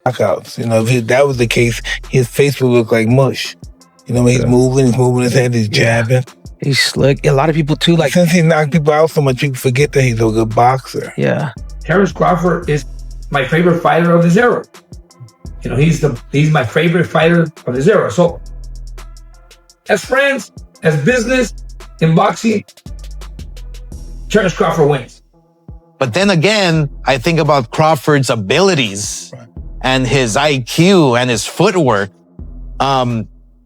knockouts. You know, if that was the case, his face would look like mush. You know, he's moving his head, he's jabbing. He's slick. A lot of people too, like since he knocked people out so much, people forget that he's a good boxer. Yeah. Terence Crawford is my favorite fighter of this era. You know, he's my favorite fighter of this era. So, as friends, as business, in boxing, Terence Crawford wins. But then again, I think about Crawford's abilities and his IQ and his footwork,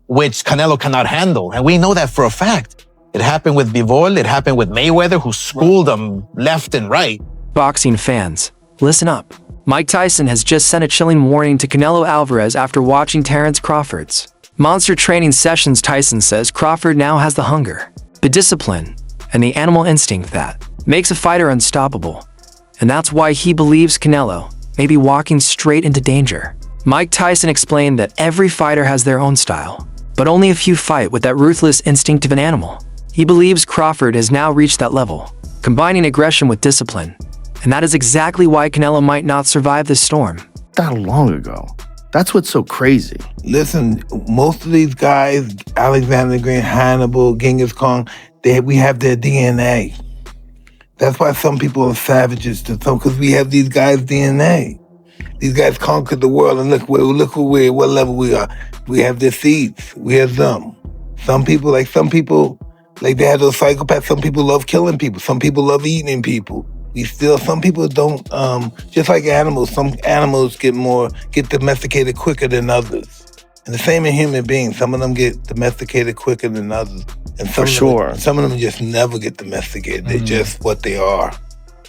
which Canelo cannot handle. And we know that for a fact. It happened with Bivol, it happened with Mayweather, who schooled him left and right. Boxing fans, listen up. Mike Tyson has just sent a chilling warning to Canelo Alvarez after watching Terence Crawford's monster training sessions. Tyson says Crawford now has the hunger, the discipline, and the animal instinct that makes a fighter unstoppable. And that's why he believes Canelo may be walking straight into danger. Mike Tyson explained that every fighter has their own style, but only a few fight with that ruthless instinct of an animal. He believes Crawford has now reached that level, combining aggression with discipline. And that is exactly why Canelo might not survive this storm. That long ago. That's what's so crazy. Listen, most of these guys, Alexander Green, Hannibal, Genghis Khan, we have their DNA. That's why some people are savages to some, because we have these guys' DNA. These guys conquered the world, and look what level we are. We have their seeds. We have them. Some people, they have those psychopaths. Some people love killing people. Some people love eating people. Some people don't, just like animals, some animals get domesticated quicker than others. And the same in human beings. Some of them get domesticated quicker than others. And some of them just never get domesticated. They're just what they are.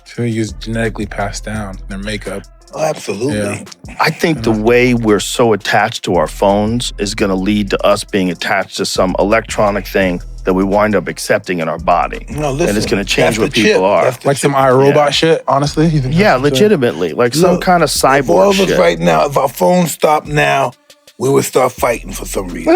So it's genetically passed down, their makeup. Oh, absolutely. Yeah. I think the way we're so attached to our phones is going to lead to us being attached to some electronic thing that we wind up accepting in our body. No, listen, and it's going to change what people are. Like some iRobot shit, honestly? Yeah, legitimately. Like some kind of cyborg all of us shit. right now, if our phones stop now, we would start fighting for some reason.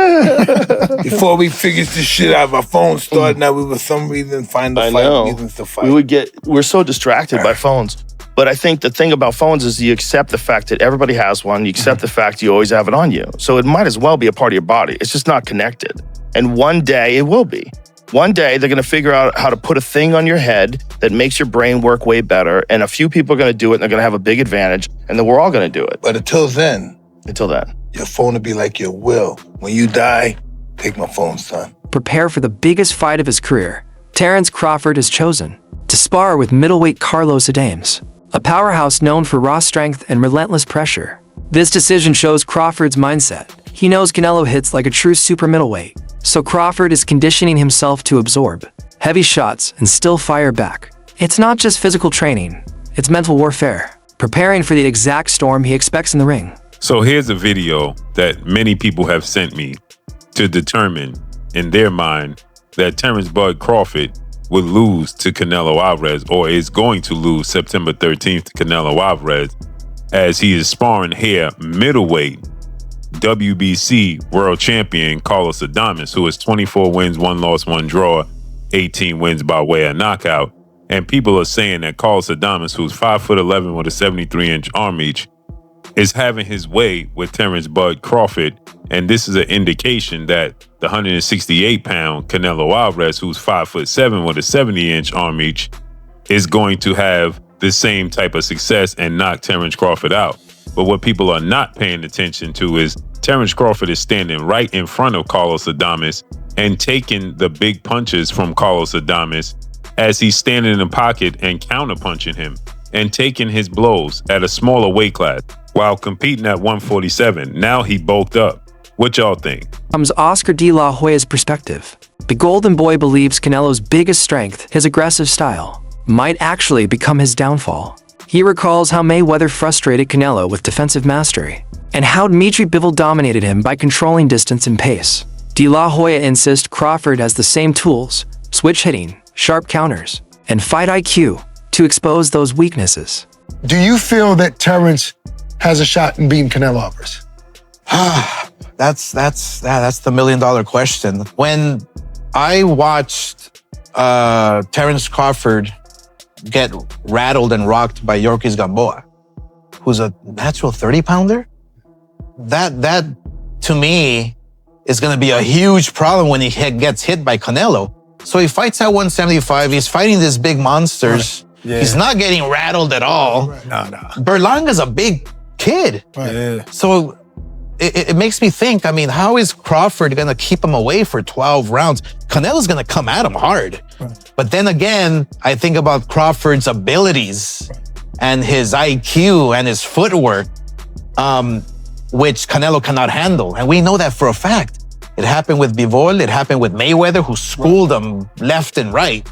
Before we figured this shit out, if our phones start now, we would for some reason find reasons to fight. We're so distracted by phones. But I think the thing about phones is you accept the fact that everybody has one. You accept the fact you always have it on you. So it might as well be a part of your body. It's just not connected. And one day it will be. One day they're going to figure out how to put a thing on your head that makes your brain work way better. And a few people are going to do it and they're going to have a big advantage. And then we're all going to do it. But until then, your phone will be like your will. When you die, take my phone, son. Prepare for the biggest fight of his career. Terence Crawford has chosen to spar with middleweight Carlos Adames, a powerhouse known for raw strength and relentless pressure. This decision shows Crawford's mindset. He knows Canelo hits like a true super middleweight, so Crawford is conditioning himself to absorb heavy shots and still fire back. It's not just physical training, it's mental warfare, preparing for the exact storm he expects in the ring. So here's a video that many people have sent me to determine in their mind that Terence Bud Crawford would lose to Canelo Alvarez, or is going to lose September 13th to Canelo Alvarez, as he is sparring here middleweight WBC world champion Carlos Adames, who is 24 wins, 1 loss, 1 draw, 18 wins by way of knockout. And people are saying that Carlos Adames, who's 5'11" with a 73-inch arm reach, is having his way with Terence Bud Crawford. And this is an indication that the 168-pound Canelo Alvarez, who's 5'7" with a 70-inch arm reach, is going to have the same type of success and knock Terence Crawford out. But what people are not paying attention to is Terence Crawford is standing right in front of Carlos Adames and taking the big punches from Carlos Adames as he's standing in the pocket and counterpunching him and taking his blows at a smaller weight class while competing at 147. Now he bulked up. What y'all think? Comes Oscar De La Hoya's perspective. The Golden Boy believes Canelo's biggest strength, his aggressive style, might actually become his downfall. He recalls how Mayweather frustrated Canelo with defensive mastery, and how Dmitry Bivol dominated him by controlling distance and pace. De La Hoya insists Crawford has the same tools, switch hitting, sharp counters, and fight IQ to expose those weaknesses. Do you feel that Terence has a shot in beating Canelo Alvarez? That's the million-dollar question. When I watched Terence Crawford get rattled and rocked by Yorkis Gamboa, who's a natural 30-pounder, that to me is going to be a huge problem when he gets hit by Canelo. So he fights at 175. He's fighting these big monsters. Yeah. He's not getting rattled at all. No. Berlanga's a big kid. Yeah. So it makes me think, I mean, how is Crawford going to keep him away for 12 rounds? Canelo's going to come at him hard. But then again, I think about Crawford's abilities and his IQ and his footwork, which Canelo cannot handle. And we know that for a fact. It happened with Bivol, it happened with Mayweather, who schooled him left and right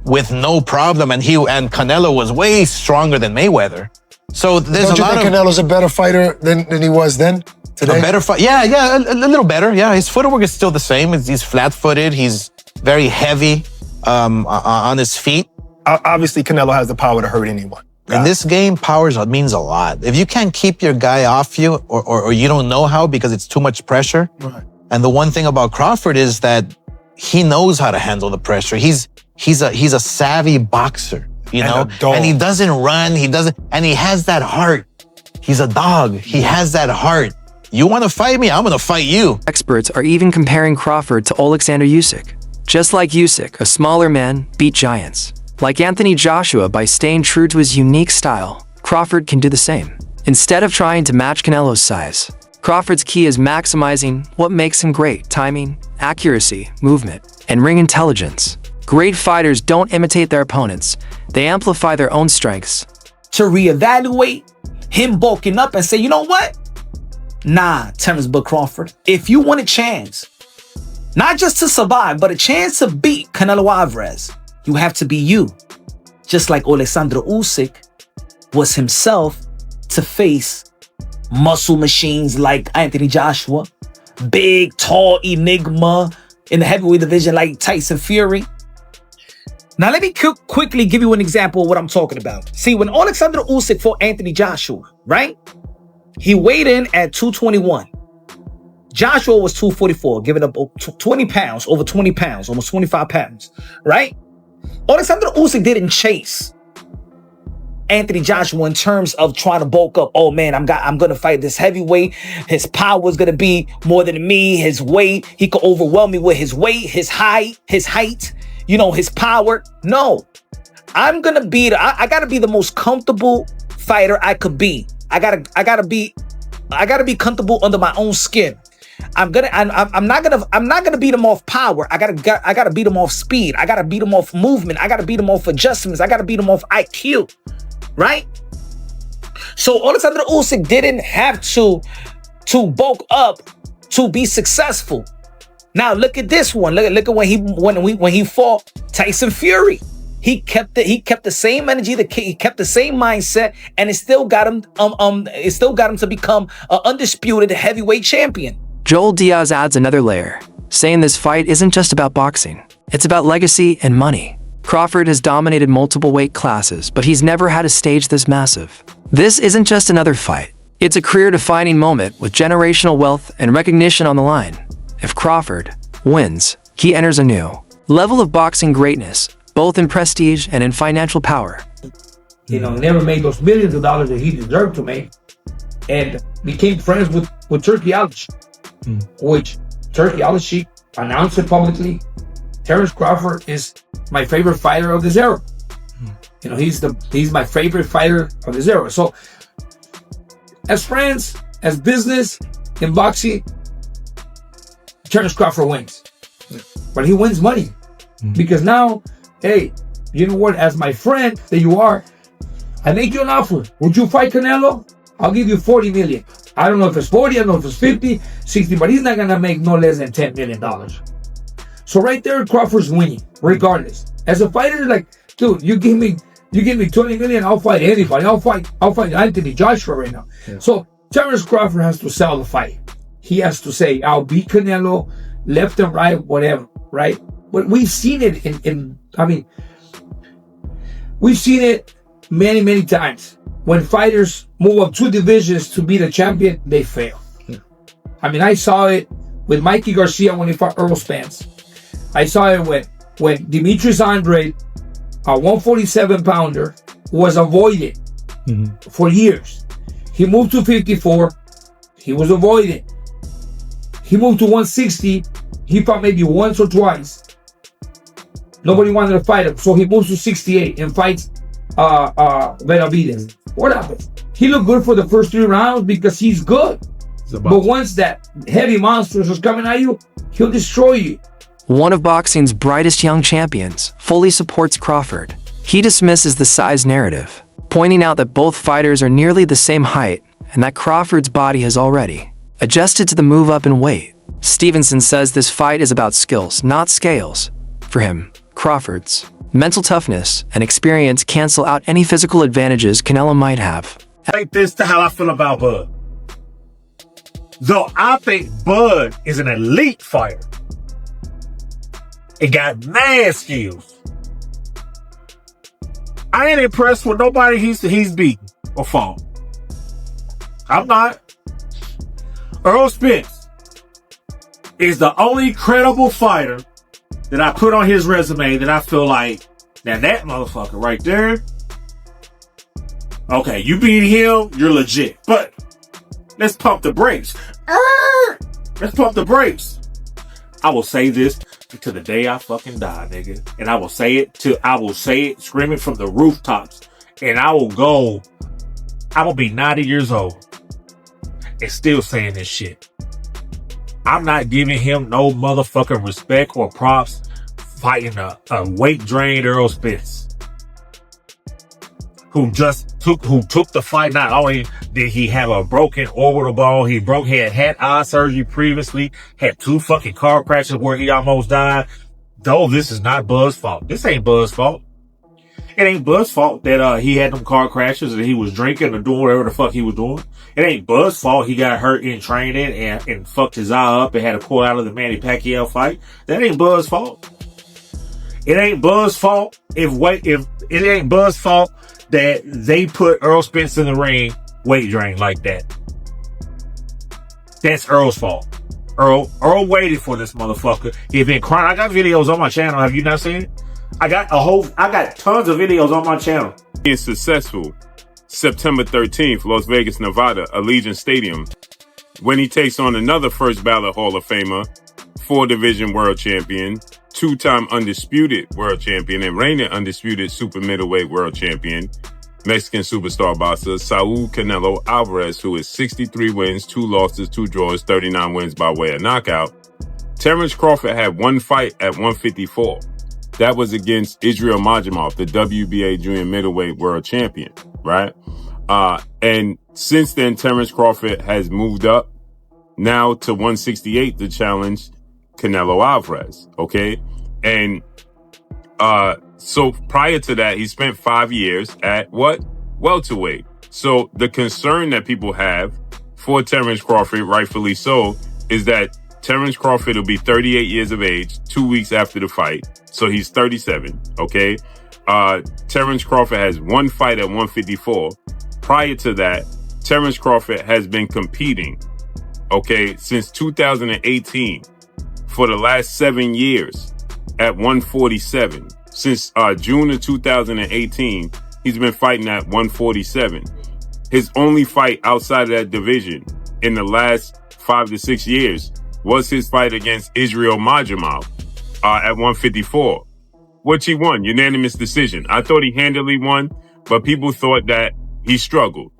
with no problem. And Canelo was way stronger than Mayweather. So there's Don't you think Canelo's a better fighter than he was then? Today? A better fight. Yeah, a little better. Yeah, his footwork is still the same. He's flat-footed. He's very heavy on his feet. Obviously, Canelo has the power to hurt anyone. In this game, power means a lot. If you can't keep your guy off you, or you don't know how because it's too much pressure. Right. And the one thing about Crawford is that he knows how to handle the pressure. He's a savvy boxer, you know, and he doesn't run. And he has that heart. He's a dog. He has that heart. You want to fight me? I'm going to fight you. Experts are even comparing Crawford to Alexander Usyk. Just like Usyk, a smaller man beat giants. Like Anthony Joshua, by staying true to his unique style, Crawford can do the same. Instead of trying to match Canelo's size, Crawford's key is maximizing what makes him great: timing, accuracy, movement, and ring intelligence. Great fighters don't imitate their opponents. They amplify their own strengths. To reevaluate him bulking up and say, you know what? Nah, Terence Crawford, if you want a chance, not just to survive, but a chance to beat Canelo Alvarez, you have to be you. Just like Alexander Usyk was himself to face muscle machines like Anthony Joshua, big, tall enigma in the heavyweight division like Tyson Fury. Now, let me quickly give you an example of what I'm talking about. See, when Alexander Usyk fought Anthony Joshua, right? He weighed in at 221. Joshua was 244, giving up 20 pounds, over 20 pounds, almost 25 pounds, right? Alexander Usyk didn't chase Anthony Joshua in terms of trying to bulk up. Oh man, I'm gonna fight this heavyweight. His power is gonna be more than me. His weight, he could overwhelm me with his weight, his height, you know, his power. No, I gotta be the most comfortable fighter I could be. I gotta be comfortable under my own skin. I'm not gonna beat him off power. I gotta beat him off speed. I gotta beat him off movement. I gotta beat him off adjustments. I gotta beat him off IQ. Right? So Alexander Usyk didn't have to bulk up to be successful. Now look at this one. Look at when he fought Tyson Fury. He kept the same energy, he kept the same mindset, and it still got him to become an undisputed heavyweight champion. Joel Diaz adds another layer, saying this fight isn't just about boxing. It's about legacy and money. Crawford has dominated multiple weight classes, but he's never had a stage this massive. This isn't just another fight. It's a career-defining moment with generational wealth and recognition on the line. If Crawford wins, he enters a new level of boxing greatness, both in prestige and in financial power. You know, never made those millions of dollars that he deserved to make, and became friends with Turkey Alish, which Turkey Alish announced it publicly. Terence Crawford is my favorite fighter of this era. You know, he's my favorite fighter of this era. So, as friends, as business, in boxing, Terence Crawford wins. But he wins money. Because now, hey, you know what? As my friend that you are, I make you an offer. Would you fight Canelo? I'll give you 40 million. I don't know if it's 40, I don't know if it's 50, 60, but he's not gonna make no less than $10 million. So right there, Crawford's winning, regardless. As a fighter, like, dude, you give me 20 million, I'll fight anybody. I'll fight Anthony Joshua right now. Yeah. So Terence Crawford has to sell the fight. He has to say, I'll beat Canelo, left and right, whatever, right? But we've seen it we've seen it many, many times. When fighters move up 2 divisions to be the champion, they fail. Yeah. I mean, I saw it with Mikey Garcia when he fought Earl Spence. I saw it when Demetrius Andrade, a 147-pounder, was avoided for years. He moved to 54. He was avoiding. He moved to 160. He fought maybe once or twice. Nobody wanted to fight him, so he moves to 68 and fights Benavidez. What happened? He looked good for the first 3 rounds because he's good. But once that heavy monster is coming at you, he'll destroy you. One of boxing's brightest young champions fully supports Crawford. He dismisses the size narrative, pointing out that both fighters are nearly the same height and that Crawford's body has already adjusted to the move up in weight. Stevenson says this fight is about skills, not scales. For him, Crawford's mental toughness and experience cancel out any physical advantages Canelo might have. Like this to how I feel about Bud. Though I think Bud is an elite fighter and got mad skills, I ain't impressed with nobody he's beaten or fought. I'm not. Earl Spence is the only credible fighter that I put on his resume that I feel like, now that motherfucker right there, okay, you beat him, you're legit. But let's pump the brakes. Let's pump the brakes. I will say this to the day I fucking die, nigga. And I will say it screaming from the rooftops. And I will be 90 years old and still saying this shit. I'm not giving him no motherfucking respect or props fighting a weight-drained Earl Spence, who took the fight. Not only did he have a broken orbital bone, he had eye surgery previously, had 2 fucking car crashes where he almost died. Though this is not Bud's fault. This ain't Bud's fault. It ain't Bud's fault that he had them car crashes and he was drinking or doing whatever the fuck he was doing. It ain't Bud's fault he got hurt in training and fucked his eye up and had to pull out of the Manny Pacquiao fight. That ain't Bud's fault. It ain't Bud's fault if it ain't Bud's fault that they put Earl Spence in the ring weight drain like that. That's Earl's fault. Earl waited for this motherfucker. He been crying. I got videos on my channel. Have you not seen it? I got tons of videos on my channel. Being successful, September 13th, Las Vegas, Nevada, Allegiant Stadium, when he takes on another first ballot Hall of Famer, 4-division world champion, 2-time undisputed world champion, and reigning undisputed super middleweight world champion, Mexican superstar boxer Saul Canelo Alvarez, who is 63 wins, 2 losses, 2 draws, 39 wins by way of knockout. Terence Crawford had 1 fight at 154. That was against Israel Majimov, the WBA junior middleweight world champion, right? And since then, Terence Crawford has moved up now to 168 to challenge Canelo Alvarez, okay? And so prior to that, he spent 5 years at what? Welterweight. So the concern that people have for Terence Crawford, rightfully so, is that Terence Crawford will be 38 years of age 2 weeks after the fight. So he's 37, okay? Terence Crawford has 1 fight at 154. Prior to that, Terence Crawford has been competing, okay, since 2018 for the last 7 years at 147. Since June of 2018, he's been fighting at 147. His only fight outside of that division in the last 5 to 6 years was his fight against Israel Majimov at 154, which he won, unanimous decision. I thought he handily won, but people thought that he struggled.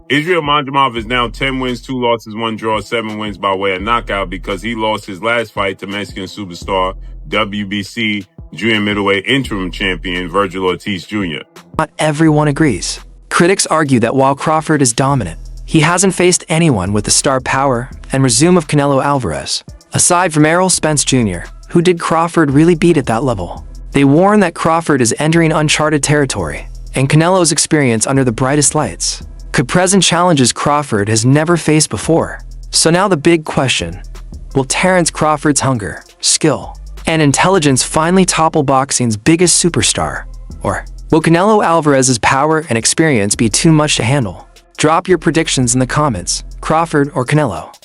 Israel Majimov is now 10 wins, 2 losses, 1 draw, 7 wins by way of knockout because he lost his last fight to Mexican superstar, WBC junior middleweight interim champion, Virgil Ortiz Jr. Not everyone agrees. Critics argue that while Crawford is dominant, he hasn't faced anyone with the star power and resume of Canelo Alvarez, aside from Errol Spence Jr., who did Crawford really beat at that level. They warn that Crawford is entering uncharted territory, and Canelo's experience under the brightest lights could present challenges Crawford has never faced before. So now the big question, will Terence Crawford's hunger, skill, and intelligence finally topple boxing's biggest superstar? Or will Canelo Alvarez's power and experience be too much to handle? Drop your predictions in the comments, Crawford or Canelo.